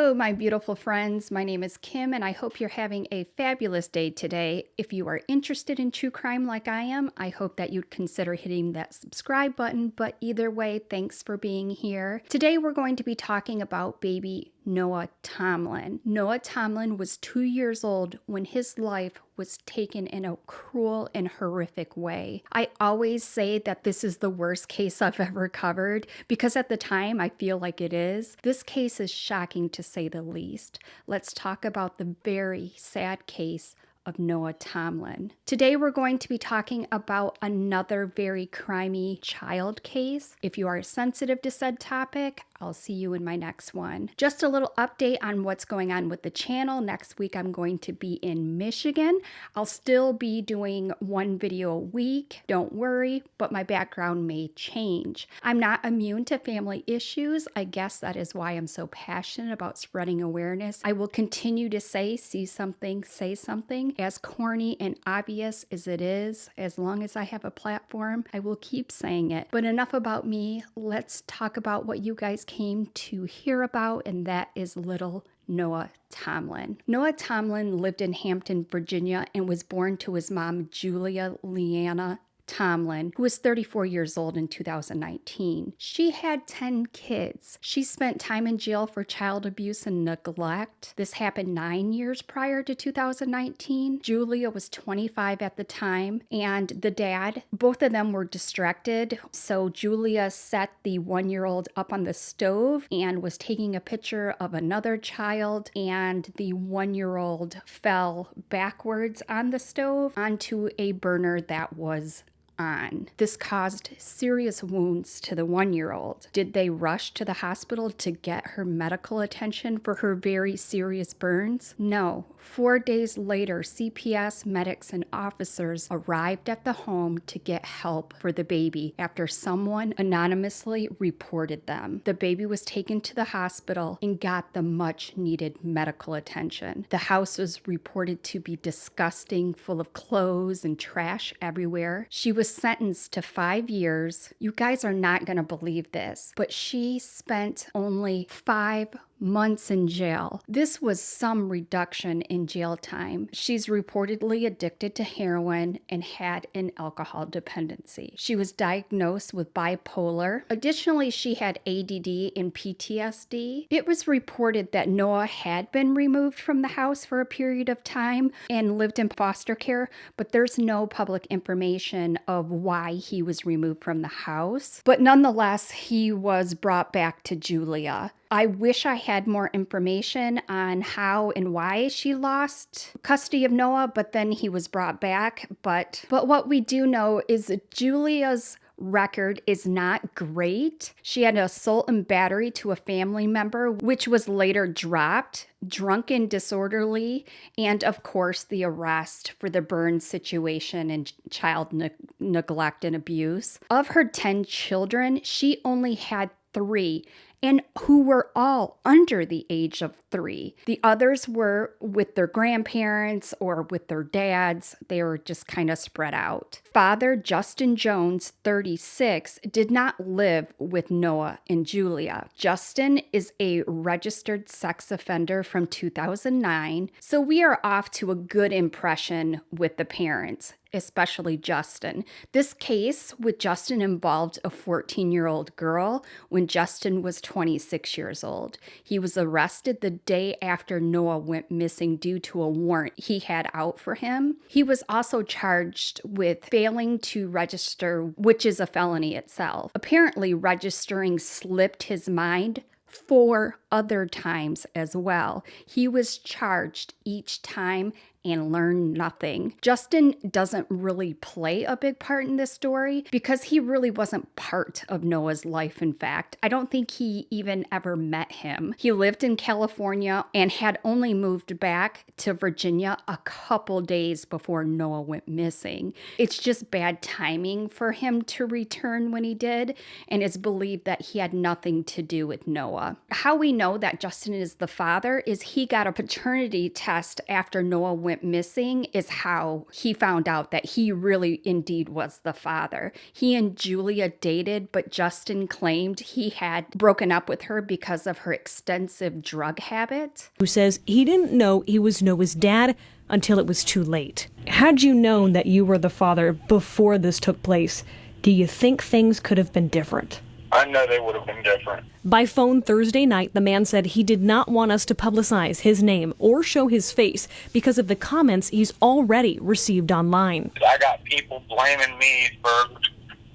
Hello, my beautiful friends. My name is Kim, and I hope you're having a fabulous day today. If you are interested in true crime like I am, I hope that you'd consider hitting that subscribe button. But either way, thanks for being here. Today, we're going to be talking about baby Noah Tomlin. Noah Tomlin was 2 years old when his life was taken in a cruel and horrific way. I always say that this is the worst case I've ever covered because at the time I feel like it is. This case is shocking to say the least. Let's talk about the very sad case of Noah Tomlin. Today we're going to be talking about another very crimey child case. If you are sensitive to said topic, I'll see you in my next one. Just a little update on what's going on with the channel. Next week I'm going to be in Michigan. I'll still be doing one video a week. Don't worry, but my background may change. I'm not immune to family issues. I guess that is why I'm so passionate about spreading awareness. I will continue to say, see something, say something. As corny and obvious as it is, as long as I have a platform, I will keep saying it. But enough about me. Let's talk about what you guys came to hear about, and that is little Noah Tomlin. Noah Tomlin lived in Hampton, Virginia, and was born to his mom, Julia Leanna Tomlin, who was 34 years old in 2019. She had 10 kids. She spent time in jail for child abuse and neglect. This happened 9 years prior to 2019. Julia was 25 at the time, and the dad, both of them were distracted. So Julia set the 1-year-old up on the stove and was taking a picture of another child, and the 1-year-old fell backwards on the stove onto a burner that was on. This caused serious wounds to the 1-year-old. Did they rush to the hospital to get her medical attention for her very serious burns? No. 4 days later, CPS medics and officers arrived at the home to get help for the baby after someone anonymously reported them. The baby was taken to the hospital and got the much needed medical attention. The house was reported to be disgusting, full of clothes and trash everywhere. She was sentenced to 5 years. You guys are not going to believe this, but she spent only 5 months in jail. This was some reduction in jail time. She's reportedly addicted to heroin and had an alcohol dependency. She was diagnosed with bipolar. Additionally, she had ADD and PTSD. It was reported that Noah had been removed from the house for a period of time and lived in foster care, but there's no public information of why he was removed from the house. But nonetheless, he was brought back to Julia. I wish I had more information on how and why she lost custody of Noah, but then he was brought back. But what we do know is Julia's record is not great. She had assault and battery to a family member, which was later dropped, drunken, disorderly, and of course the arrest for the burn situation and child neglect and abuse. Of her 10 children, she only had 3, and who were all under the age of 3. The others were with their grandparents or with their dads. They were just kind of spread out. Father Justin Jones, 36, did not live with Noah and Julia. Justin is a registered sex offender from 2009, so we are off to a good impression with the parents, especially Justin. This case with Justin involved a 14-year-old girl when Justin was 26 years old. He was arrested the day after Noah went missing due to a warrant he had out for him. He was also charged with failing to register, which is a felony itself. Apparently, registering slipped his mind 4 other times as well. He was charged each time and learned nothing. Justin doesn't really play a big part in this story because he really wasn't part of Noah's life. In fact, I don't think he even ever met him. He lived in California and had only moved back to Virginia a couple days before Noah went missing. It's just bad timing for him to return when he did, and it's believed that he had nothing to do with Noah. How we know that Justin is the father is he got a paternity test after Noah went went missing is how he found out that he really indeed was the father. He and Julia dated, but Justin claimed he had broken up with her because of her extensive drug habit. Who says he didn't know he was Noah's dad until it was too late. Had you known that you were the father before this took place, do you think things could have been different? I know they would have been different. By phone Thursday night, the man said he did not want us to publicize his name or show his face because of the comments he's already received online. I got people blaming me for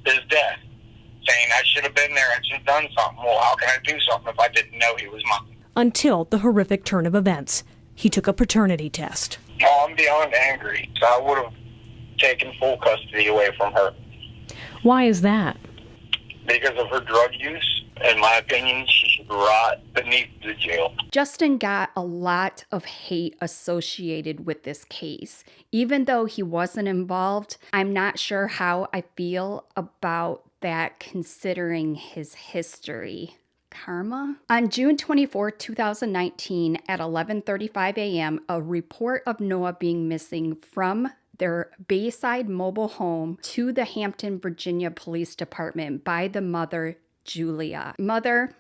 his death, saying I should have been there, I should have done something. Well, how can I do something if I didn't know he was mine? Until the horrific turn of events. He took a paternity test. Oh, I'm beyond angry. So I would have taken full custody away from her. Why is that? Because of her drug use. In my opinion, she should rot beneath the jail. Justin got a lot of hate associated with this case. Even though he wasn't involved, I'm not sure how I feel about that considering his history. Karma? On June 24, 2019, at 11:35 a.m., a report of Noah being missing from their Bayside mobile home to the Hampton, Virginia Police Department by the mother, Julia. Mother,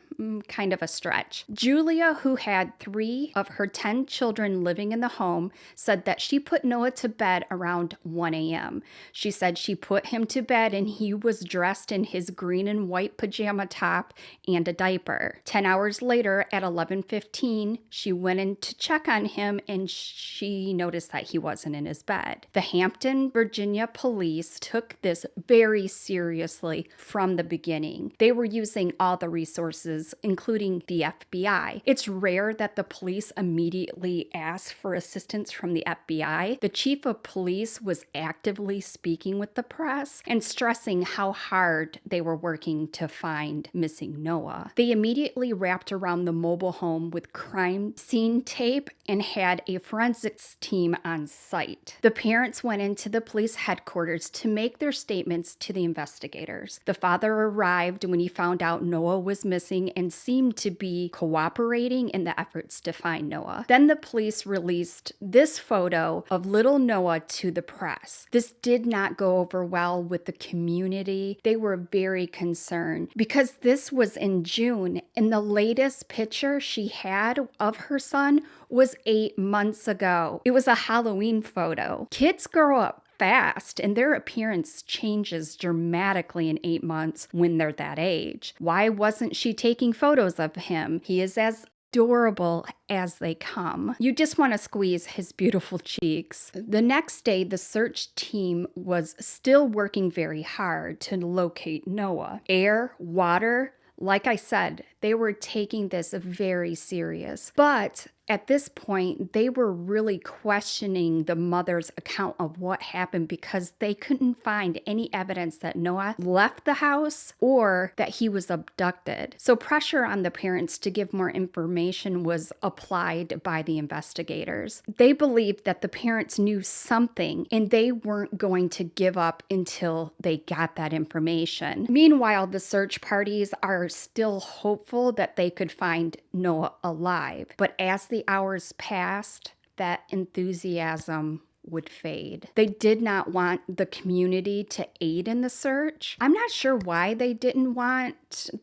kind of a stretch. Julia, who had 3 of her 10 children living in the home, said that she put Noah to bed around 1 a.m. She said she put him to bed and he was dressed in his green and white pajama top and a diaper. 10 hours later, at 11:15, she went in to check on him and she noticed that he wasn't in his bed. The Hampton, Virginia police took this very seriously from the beginning. They were using all the resources, including the FBI. It's rare that the police immediately ask for assistance from the FBI. The chief of police was actively speaking with the press and stressing how hard they were working to find missing Noah. They immediately wrapped around the mobile home with crime scene tape and had a forensics team on site. The parents went into the police headquarters to make their statements to the investigators. The father arrived when he found out Noah was missing and seemed to be cooperating in the efforts to find Noah. Then the police released this photo of little Noah to the press. This did not go over well with the community. They were very concerned because this was in June and the latest picture she had of her son was 8 months ago. It was a Halloween photo. Kids grow up fast and their appearance changes dramatically in 8 months when they're that age. Why wasn't she taking photos of him? He is as adorable as they come. You just want to squeeze his beautiful cheeks. The next day, the search team was still working very hard to locate Noah. Air, water, like I said, they were taking this very serious. But at this point, they were really questioning the mother's account of what happened because they couldn't find any evidence that Noah left the house or that he was abducted. So pressure on the parents to give more information was applied by the investigators. They believed that the parents knew something and they weren't going to give up until they got that information. Meanwhile, the search parties are still hopeful that they could find Noah alive. But as the hours passed, that enthusiasm would fade. They did not want the community to aid in the search. I'm not sure why they didn't want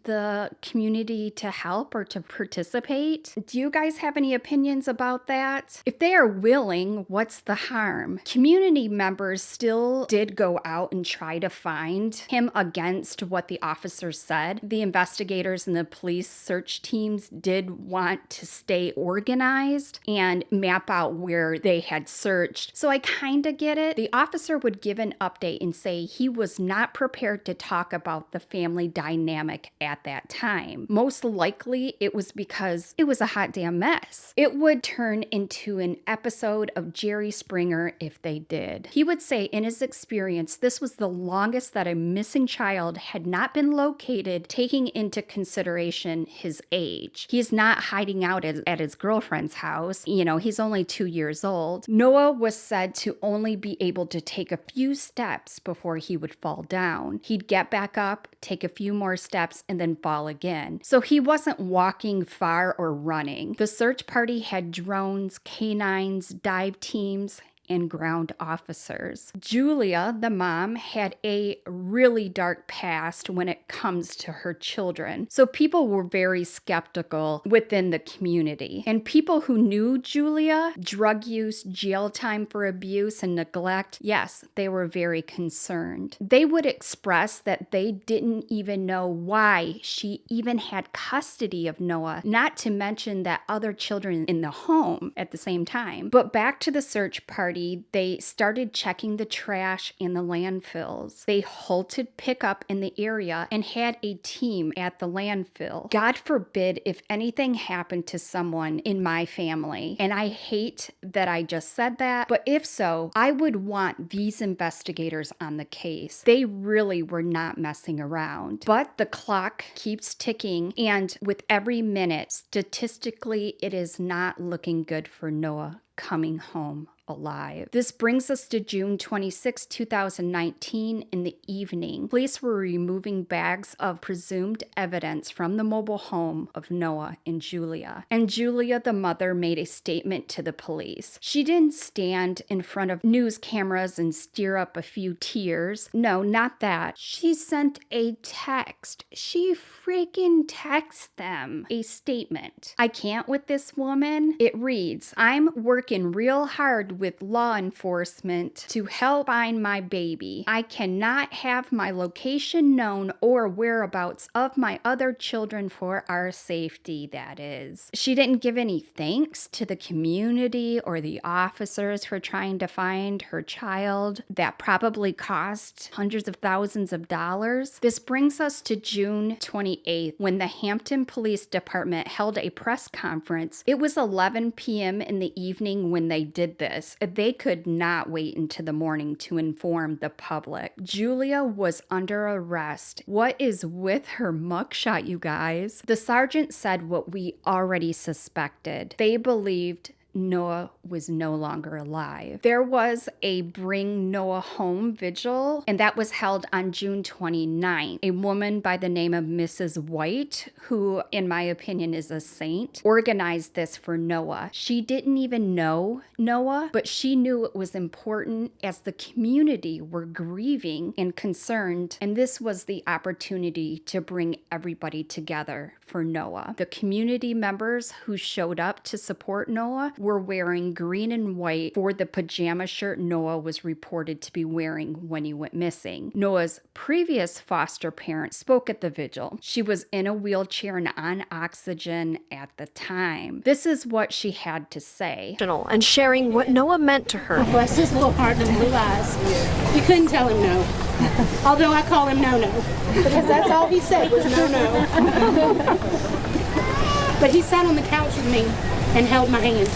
the community to help or to participate. Do you guys have any opinions about that? If they are willing, what's the harm? Community members still did go out and try to find him against what the officers said. The investigators and the police search teams did want to stay organized and map out where they had searched. So I kind of get it. The officer would give an update and say he was not prepared to talk about the family dynamic at that time. Most likely it was because it was a hot damn mess. It would turn into an episode of Jerry Springer if they did. He would say in his experience, this was the longest that a missing child had not been located, taking into consideration his age. He's not hiding out at his girlfriend's house. You know, he's only 2 years old. Noah was said said to only be able to take a few steps before he would fall down. He'd get back up, take a few more steps, and then fall again. So he wasn't walking far or running. The search party had drones, canines, dive teams, and ground officers. Julia, the mom, had a really dark past when it comes to her children. So people were very skeptical within the community. And people who knew Julia, drug use, jail time for abuse and neglect, yes, they were very concerned. They would express that they didn't even know why she even had custody of Noah, not to mention that other children in the home at the same time. But back to the search party, they started checking the trash in the landfills. They halted pickup in the area and had a team at the landfill. God forbid if anything happened to someone in my family, and I hate that I just said that, but if so, I would want these investigators on the case. They really were not messing around. But the clock keeps ticking, and with every minute, statistically, it is not looking good for Noah coming home alive. This brings us to June 26, 2019 in the evening. Police were removing bags of presumed evidence from the mobile home of Noah and Julia. And Julia, the mother, made a statement to the police. She didn't stand in front of news cameras and stir up a few tears. No, not that. She sent a text. She freaking texted them a statement. I can't with this woman. It reads, "I'm working real hard with law enforcement to help find my baby. I cannot have my location known or whereabouts of my other children for our safety," that is. She didn't give any thanks to the community or the officers for trying to find her child. That probably cost hundreds of thousands of dollars. This brings us to June 28th, when the Hampton Police Department held a press conference. It was 11 p.m. in the evening when they did this. They could not wait until the morning to inform the public. Julia was under arrest. What is with her mugshot, you guys? The sergeant said what we already suspected. They believed Noah was no longer alive. There was a Bring Noah Home vigil, and that was held on June 29th. A woman by the name of Mrs. White, who in my opinion is a saint, organized this for Noah. She didn't even know Noah, but she knew it was important as the community were grieving and concerned, and this was the opportunity to bring everybody together for Noah. The community members who showed up to support Noah were wearing green and white for the pajama shirt Noah was reported to be wearing when he went missing. Noah's previous foster parent spoke at the vigil. She was in a wheelchair and on oxygen at the time. This is what she had to say. And sharing what Noah meant to her. Bless his little heart and blue eyes. You couldn't tell him no. Although I call him no-no. Because that's all he said was no-no. But he sat on the couch with me and held my hand.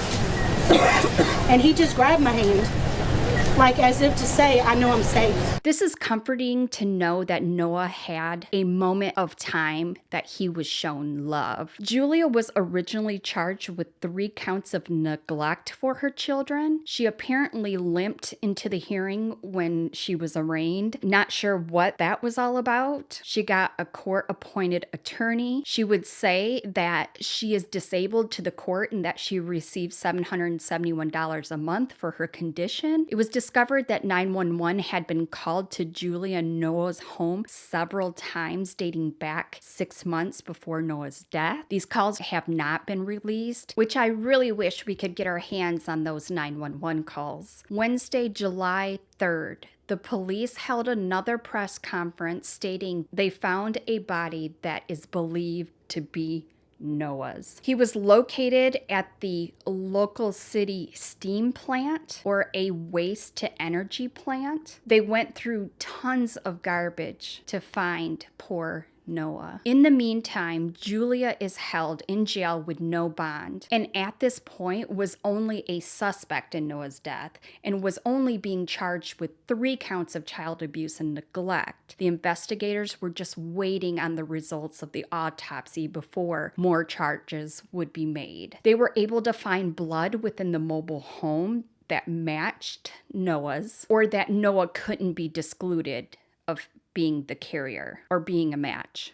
And he just grabbed my hand, like as if to say, I know I'm safe. This is comforting to know that Noah had a moment of time that he was shown love. Julia was originally charged with 3 counts of neglect for her children. She apparently limped into the hearing when she was arraigned. Not sure what that was all about. She got a court-appointed attorney. She would say that she is disabled to the court and that she receives $771 a month for her condition. It was discovered that 911 had been called to Julia and Noah's home several times dating back 6 months before Noah's death. These calls have not been released, which I really wish we could get our hands on those 911 calls. Wednesday, July 3rd, the police held another press conference stating they found a body that is believed to be Noah's. He was located at the local city steam plant, or a waste to energy plant. They went through tons of garbage to find poor Noah. In the meantime, Julia is held in jail with no bond, and at this point was only a suspect in Noah's death and was only being charged with 3 counts of child abuse and neglect. The investigators were just waiting on the results of the autopsy before more charges would be made. They were able to find blood within the mobile home that matched Noah's, or that Noah couldn't be excluded of being the carrier or being a match.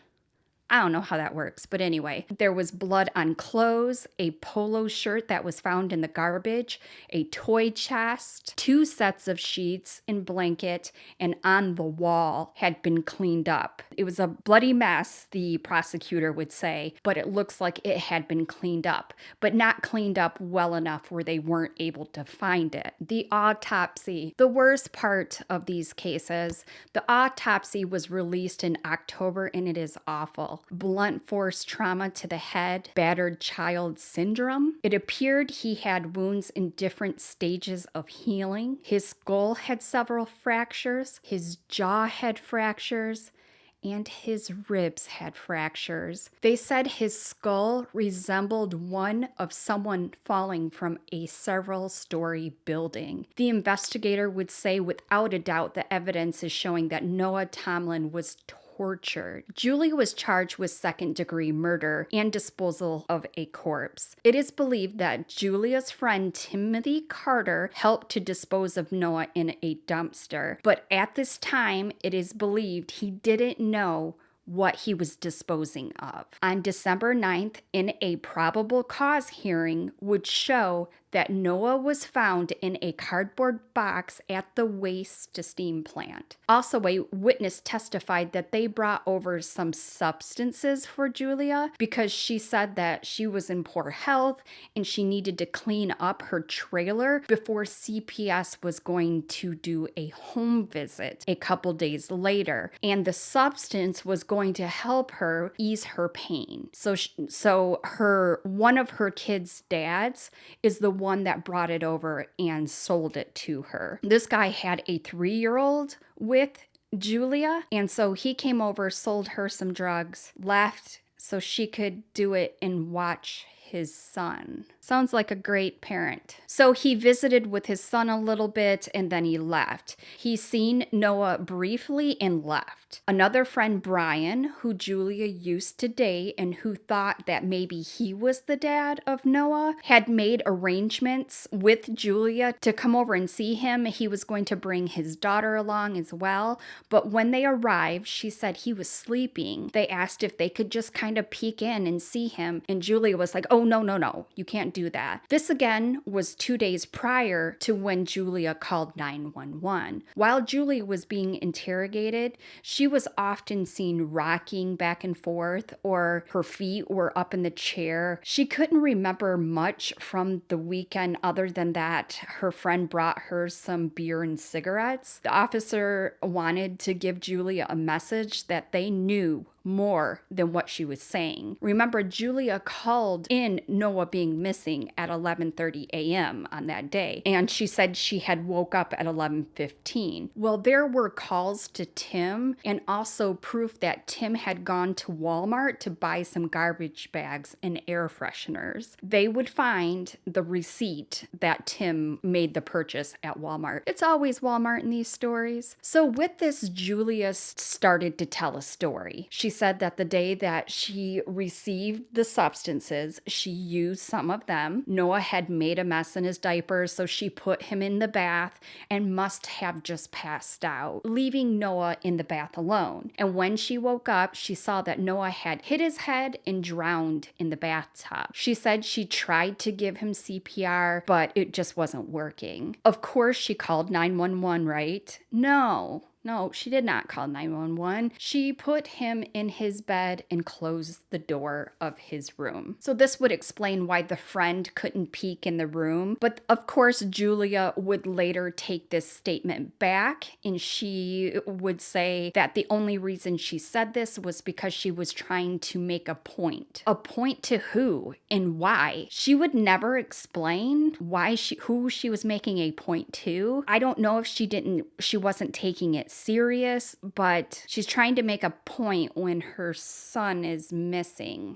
I don't know how that works, but anyway, there was blood on clothes, a polo shirt that was found in the garbage, a toy chest, 2 sets of sheets and blanket, and on the wall had been cleaned up. It was a bloody mess, the prosecutor would say, but it looks like it had been cleaned up, but not cleaned up well enough where they weren't able to find it. The autopsy, the worst part of these cases, the autopsy was released in October and it is awful. Blunt force trauma to the head, battered child syndrome. It appeared he had wounds in different stages of healing. His skull had several fractures, his jaw had fractures, and his ribs had fractures. They said his skull resembled one of someone falling from a several-story building. The investigator would say without a doubt the evidence is showing that Noah Tomlin was tortured. Julia was charged with second-degree murder and disposal of a corpse. It is believed that Julia's friend Timothy Carter helped to dispose of Noah in a dumpster, but at this time, it is believed he didn't know what he was disposing of. On December 9th, in a probable cause hearing, would show that Noah was found in a cardboard box at the waste to steam plant. Also, a witness testified that they brought over some substances for Julia because she said that she was in poor health and she needed to clean up her trailer before CPS was going to do a home visit a couple days later. And the substance was going to help her ease her pain. So one of her kids' dads is the one that brought it over and sold it to her. This guy had a 3-year-old with Julia, and so he came over, sold her some drugs, left so she could do it and watch his son. Sounds like a great parent. So he visited with his son a little bit and then he left. He seen Noah briefly and left. Another friend, Brian, who Julia used to date and who thought that maybe he was the dad of Noah, had made arrangements with Julia to come over and see him. He was going to bring his daughter along as well. But when they arrived, she said he was sleeping. They asked if they could just kind of peek in and see him. And Julia was like, oh, no, you can't do that. This again was 2 days prior to when Julia called 911. While Julia was being interrogated, she was often seen rocking back and forth, or her feet were up in the chair. She couldn't remember much from the weekend other than that her friend brought her some beer and cigarettes. The officer wanted to give Julia a message that they knew more than what she was saying. Remember, Julia called in Noah being missing at 11:30 a.m. on that day, and she said she had woke up at 11:15. Well, there were calls to Tim and also proof that Tim had gone to Walmart to buy some garbage bags and air fresheners. They would find the receipt that Tim made the purchase at Walmart. It's always Walmart in these stories. So with this, Julia started to tell a story. She said that the day that she received the substances, she used some of them. Noah had made a mess in his diapers, so she put him in the bath and must have just passed out, leaving Noah in the bath alone. And when she woke up, she saw that Noah had hit his head and drowned in the bathtub. She said she tried to give him CPR, but it just wasn't working. Of course, she called 911, right? No, she did not call 911. She put him in his bed and closed the door of his room. So this would explain why the friend couldn't peek in the room. But of course, Julia would later take this statement back, and she would say that the only reason she said this was because she was trying to make a point. A point to who and why? She would never explain who she was making a point to. I don't know if she wasn't taking it serious, but she's trying to make a point when her son is missing.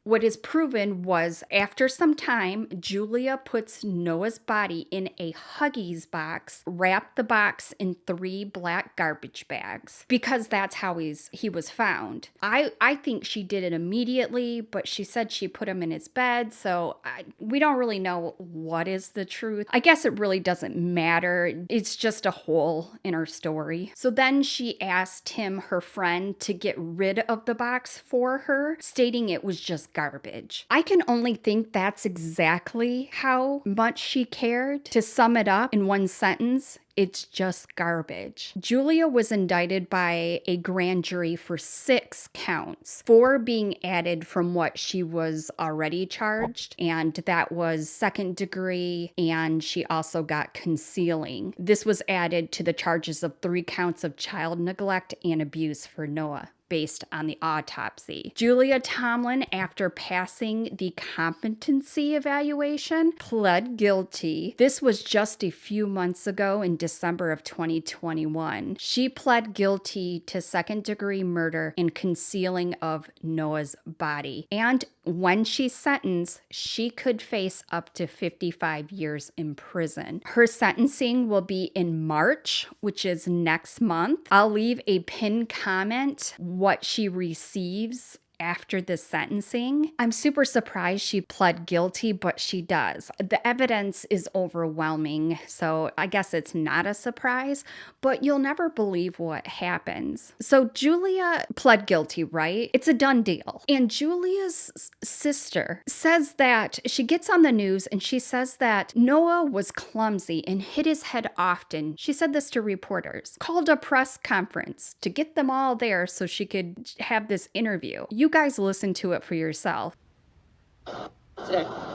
What is proven was after some time, Julia puts Noah's body in a Huggies box, wrapped the box in 3 black garbage bags, because that's how he was found. I think she did it immediately, but she said she put him in his bed, so we don't really know what is the truth. I guess it really doesn't matter. It's just a hole in her story. So then she asked him, her friend, to get rid of the box for her, stating it was just garbage. I can only think that's exactly how much she cared. To sum it up in one sentence, it's just garbage. Julia was indicted by a grand jury for 6 counts, 4 being added from what she was already charged, and that was 2nd degree, and she also got concealing. This was added to the charges of 3 counts of child neglect and abuse for Noah, based on the autopsy. Julia Tomlin, after passing the competency evaluation, pled guilty. This was just a few months ago in December of 2021. She pled guilty to 2nd degree murder and concealing of Noah's body. And when she's sentenced, she could face up to 55 years in prison. Her sentencing will be in March, which is next month. I'll leave a pinned comment what she receives after the sentencing. I'm super surprised she pled guilty, but she does. The evidence is overwhelming, so I guess it's not a surprise, but you'll never believe what happens. So Julia pled guilty, right? It's a done deal. And Julia's sister says that she gets on the news and she says that Noah was clumsy and hit his head often. She said this to reporters, called a press conference to get them all there so she could have this interview. You guys listen to it for yourself.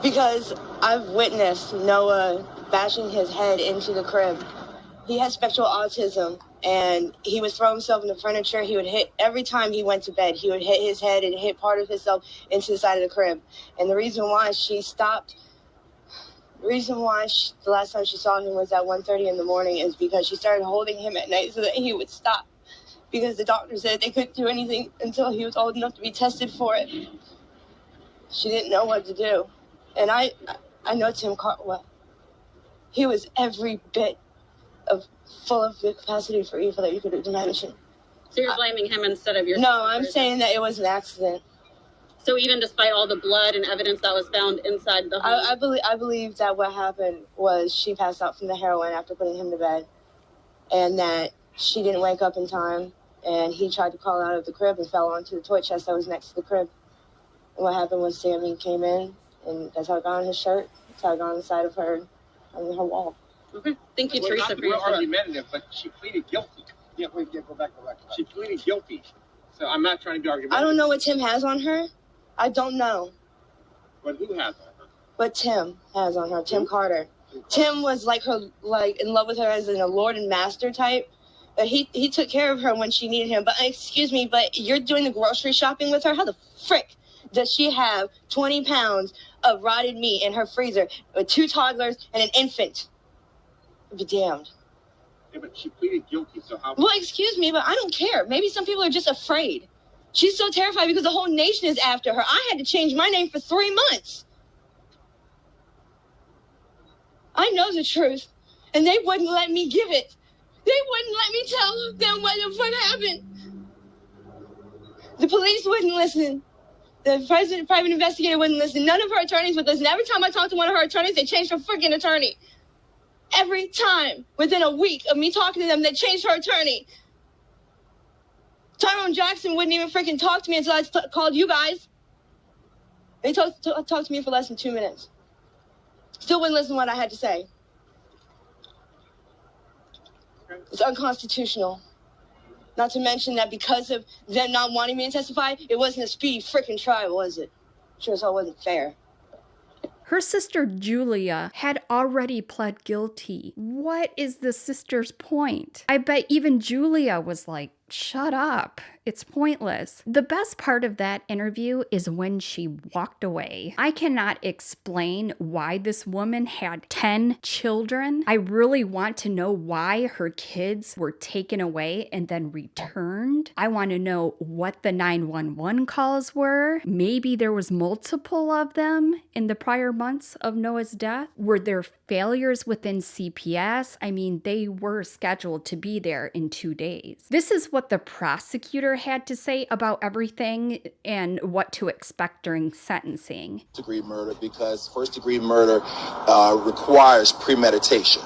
Because I've witnessed Noah bashing his head into the crib. He has spectral autism, and he would throw himself in the furniture. He would hit, every time he went to bed, he would hit his head and hit part of himself into the side of the crib. And the reason why she stopped, the last time she saw him was at 1:30 in the morning, is because she started holding him at night so that he would stop. Because the doctor said they couldn't do anything until he was old enough to be tested for it. She didn't know what to do. And I know Tim Cartwell. He was every bit of full of the capacity for evil that you could imagine. So you're blaming him instead of your No, sister? I'm saying that it was an accident. So even despite all the blood and evidence that was found inside the home? I believe that what happened was she passed out from the heroin after putting him to bed. And that she didn't wake up in time. And he tried to crawl out of the crib and fell onto the toy chest that was next to the crib. And what happened was Sammy came in, and that's how it got on his shirt. That's how it got on the side of her, on her wall. Okay. Thank you, Teresa, for your We're argumentative, but she pleaded guilty. Yeah, wait, go back. She pleaded guilty. So I'm not trying to be argumentative. I don't know what Tim has on her. I don't know. But who has on her? What Tim has on her. Tim Carter. Tim was like in love with her as in a lord and master type. But he took care of her when she needed him. But excuse me, but you're doing the grocery shopping with her? How the frick does she have 20 pounds of rotted meat in her freezer with 2 toddlers and an infant? Be damned. Yeah, but she pleaded guilty, so how... Well, excuse me, but I don't care. Maybe some people are just afraid. She's so terrified because the whole nation is after her. I had to change my name for 3 months. I know the truth, and they wouldn't let me give it. They wouldn't let me tell them what happened. The police wouldn't listen. The private investigator wouldn't listen. None of her attorneys would listen. Every time I talked to one of her attorneys, they changed her freaking attorney. Every time, within a week of me talking to them, they changed her attorney. Tyrone Jackson wouldn't even freaking talk to me until I called you guys. They talked to me for less than 2 minutes. Still wouldn't listen to what I had to say. It's unconstitutional. Not to mention that because of them not wanting me to testify, it wasn't a speedy freaking trial, was it? Sure as hell wasn't fair. Her sister Julia had already pled guilty. What is the sister's point? I bet even Julia was like, Shut up. It's pointless. The best part of that interview is when she walked away. I cannot explain why this woman had 10 children. I really want to know why her kids were taken away and then returned. I want to know what the 911 calls were. Maybe there was multiple of them in the prior months of Noah's death. Were there failures within CPS? I mean, they were scheduled to be there in 2 days. This is what the prosecutor had to say about everything and what to expect during sentencing. Degree murder, because first degree murder requires premeditation,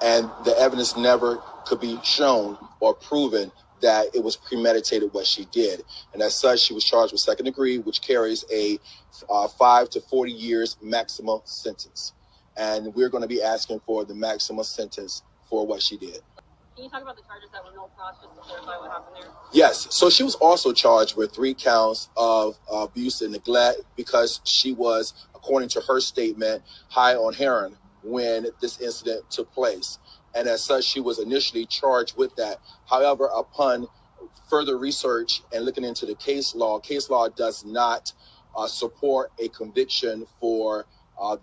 and the evidence never could be shown or proven that it was premeditated what she did, and as such she was charged with second degree, which carries a 5 to 40 years maximum sentence, and we're going to be asking for the maximum sentence for what she did. Can you talk about the charges that were no cross, just to clarify what happened there? Yes. So she was also charged with 3 counts of abuse and neglect because she was, according to her statement, high on heroin when this incident took place. And as such, she was initially charged with that. However, upon further research and looking into the case law does not support a conviction for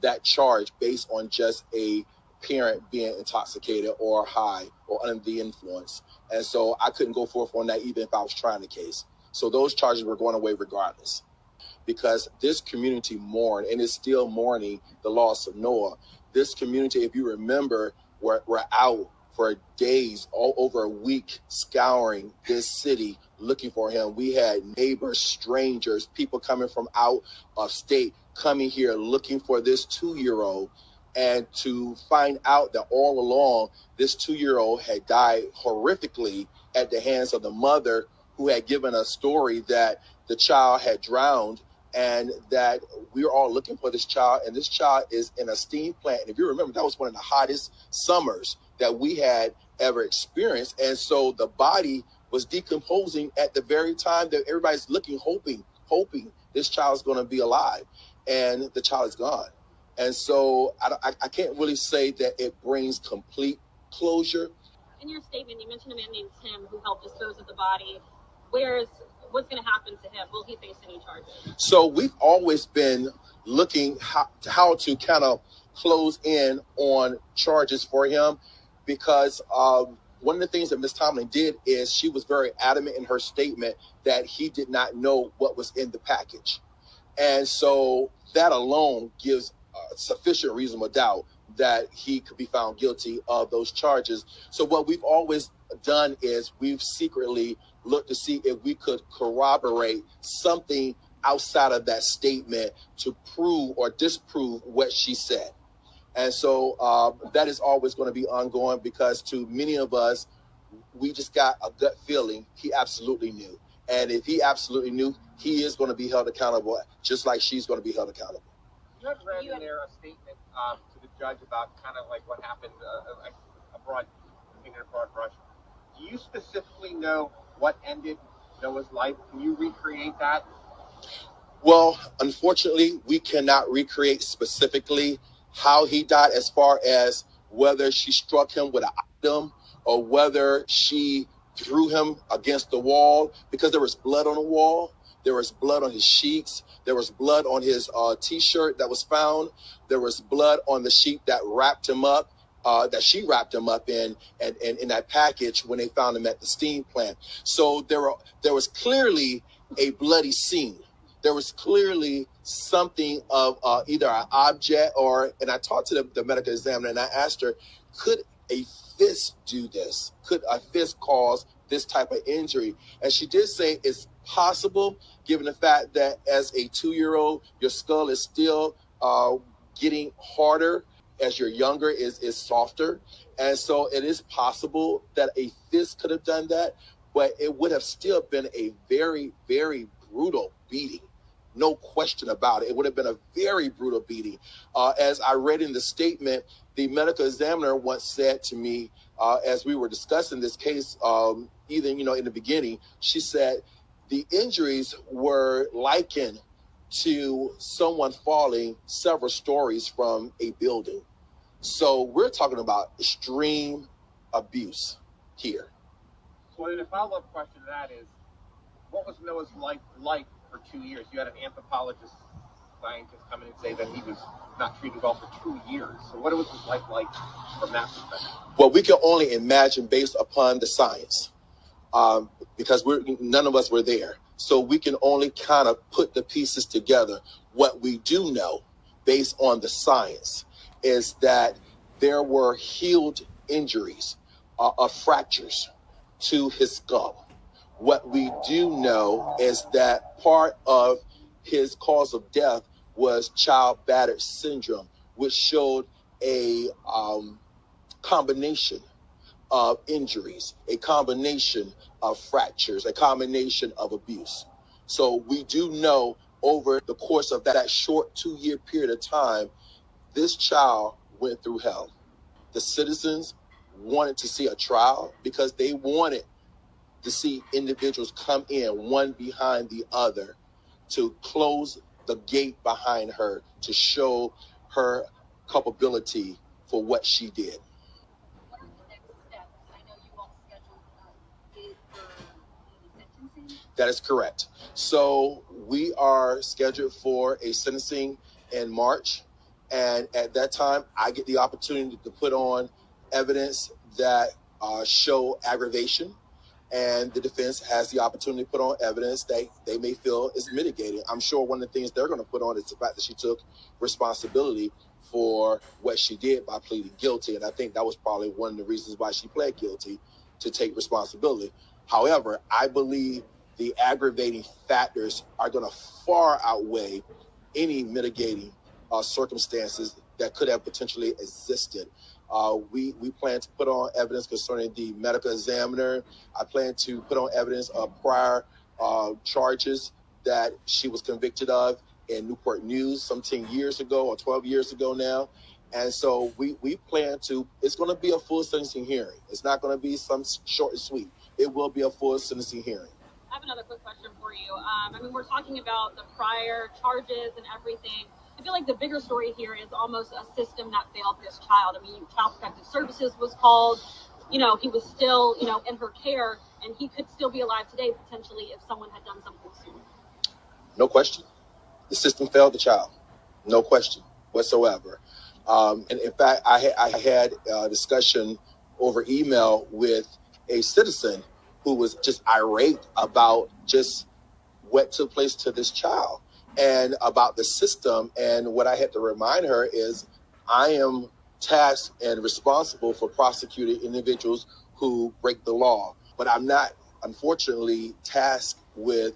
that charge based on just a parent being intoxicated or high or under the influence. And so I couldn't go forth on that even if I was trying the case. So those charges were going away regardless, because this community mourned and is still mourning the loss of Noah. This community, if you remember, were out for days, all over a week, scouring this city looking for him. We had neighbors, strangers, people coming from out of state coming here looking for this 2-year-old. And to find out that all along, this 2-year-old had died horrifically at the hands of the mother, who had given a story that the child had drowned and that we were all looking for this child. And this child is in a steam plant. And if you remember, that was one of the hottest summers that we had ever experienced. And so the body was decomposing at the very time that everybody's looking, hoping this child's going to be alive. And the child is gone. And so I can't really say that it brings complete closure. In your statement, you mentioned a man named Tim who helped dispose of the body. What's going to happen to him? Will he face any charges? So we've always been looking how to kind of close in on charges for him, because one of the things that Ms. Tomlin did is she was very adamant in her statement that he did not know what was in the package. And so that alone gives sufficient reasonable doubt that he could be found guilty of those charges. So what we've always done is we've secretly looked to see if we could corroborate something outside of that statement to prove or disprove what she said. And so that is always going to be ongoing, because to many of us, we just got a gut feeling he absolutely knew. And if he absolutely knew, he is going to be held accountable, just like she's going to be held accountable. You had read in there a statement to the judge about kind of like what happened, like a broad brush. Do you specifically know what ended Noah's life? Can you recreate that? Well, unfortunately, we cannot recreate specifically how he died, as far as whether she struck him with an item or whether she threw him against the wall, because there was blood on the wall. There was blood on his sheets. There was blood on his T-shirt that was found. There was blood on the sheet that wrapped him up, that she wrapped him up in that package when they found him at the steam plant. So there was clearly a bloody scene. There was clearly something of either an object and I talked to the medical examiner and I asked her, could a fist do this? Could a fist cause this type of injury? And she did say it's possible, given the fact that as a 2-year-old, your skull is still getting harder. As you're younger, is softer. And so it is possible that a fist could have done that, but it would have still been a very, very brutal beating. No question about it. It would have been a very brutal beating. As I read in the statement, the medical examiner once said to me, as we were discussing this case, in the beginning, she said the injuries were likened to someone falling several stories from a building. So we're talking about extreme abuse here. So then a follow-up question to that is, what was Noah's life like for 2 years? You had an anthropologist, scientist come in and say that he was not treated well for 2 years. So what was his life like from that perspective? Well, we can only imagine based upon the science, because none of us were there. So we can only kind of put the pieces together. What we do know, based on the science, is that there were healed injuries of fractures to his skull. What we do know is that part of his cause of death was child battered syndrome, which showed a combination of injuries, a combination of fractures, a combination of abuse. So we do know over the course of that short 2-year period of time, this child went through hell. The citizens wanted to see a trial because they wanted to see individuals come in one behind the other to close the gate behind her to show her culpability for what she did. What are the next steps? I know you all scheduled a date for the sentencing. That is correct. So we are scheduled for a sentencing in March. And at that time, I get the opportunity to put on evidence that show aggravation. And the defense has the opportunity to put on evidence that they may feel is mitigating. I'm sure one of the things they're going to put on is the fact that she took responsibility for what she did by pleading guilty. And I think that was probably one of the reasons why she pled guilty, to take responsibility. However, I believe the aggravating factors are going to far outweigh any mitigating circumstances that could have potentially existed. We plan to put on evidence concerning the medical examiner. I plan to put on evidence of prior charges that she was convicted of in Newport News some 10 years ago or 12 years ago now. And so we plan to, it's going to be a full sentencing hearing. It's not going to be some short and sweet. It will be a full sentencing hearing. I have another quick question for you. I mean, we're talking about the prior charges and everything. I feel like the bigger story here is almost a system that failed this child. I mean, Child Protective Services was called. You know, he was still, in her care, and he could still be alive today, potentially, if someone had done something sooner. No question. The system failed the child. No question whatsoever. And in fact, I had a discussion over email with a citizen who was just irate about just what took place to this child and about the system. And what I had to remind her is I am tasked and responsible for prosecuting individuals who break the law, but I'm not, unfortunately, tasked with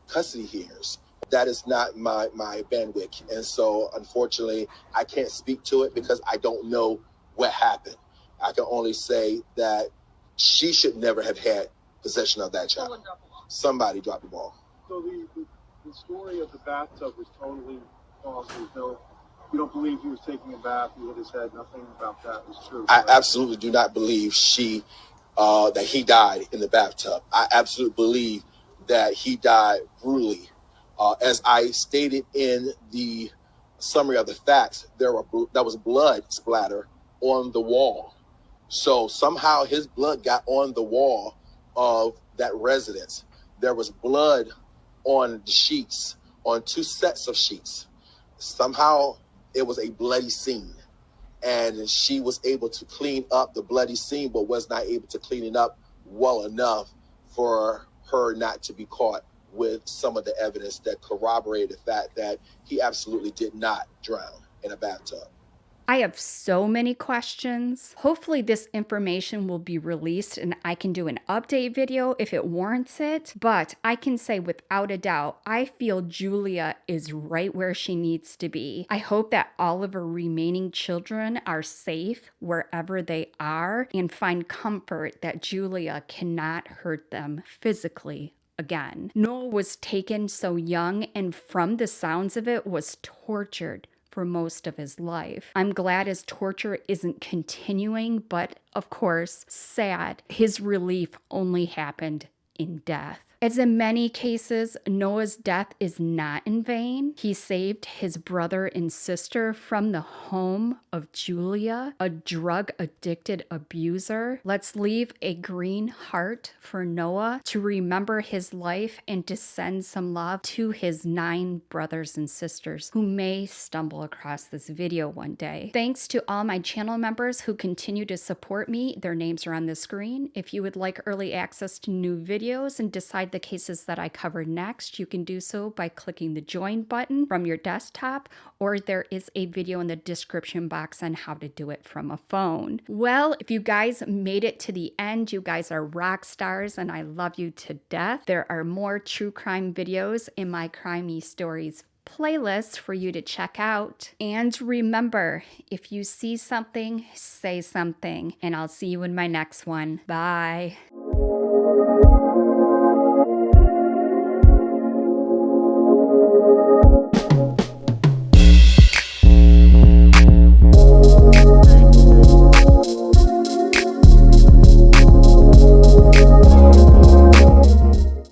custody hearings. That is not my bandwidth. And so, unfortunately, I can't speak to it because I don't know what happened. I can only say that she should never have had possession of that child. Somebody dropped the ball. So the story of the bathtub was totally false. You don't believe he was taking a bath, he hit his head, nothing about that was true. I absolutely do not believe that he died in the bathtub. I absolutely believe that he died brutally. As I stated in the summary of the facts, there was blood splatter on the wall. So somehow his blood got on the wall of that residence. There was blood on the sheets, on 2 sets of sheets. Somehow it was a bloody scene. And she was able to clean up the bloody scene, but was not able to clean it up well enough for her not to be caught with some of the evidence that corroborated the fact that he absolutely did not drown in a bathtub. I have so many questions. Hopefully this information will be released and I can do an update video if it warrants it. But I can say without a doubt, I feel Julia is right where she needs to be. I hope that all of her remaining children are safe wherever they are and find comfort that Julia cannot hurt them physically again. Noah was taken so young and from the sounds of it was tortured for most of his life. I'm glad his torture isn't continuing, but of course, sad. His relief only happened in death. As in many cases, Noah's death is not in vain. He saved his brother and sister from the home of Julia, a drug-addicted abuser. Let's leave a green heart for Noah to remember his life and to send some love to his 9 brothers and sisters who may stumble across this video one day. Thanks to all my channel members who continue to support me. Their names are on the screen. If you would like early access to new videos and decide the cases that I cover next, you can do so by clicking the join button from your desktop, or there is a video in the description box on how to do it from a phone. Well, if you guys made it to the end, you guys are rock stars and I love you to death. There are more true crime videos in my Crimey Stories playlist for you to check out. And remember, if you see something, say something, and I'll see you in my next one. Bye.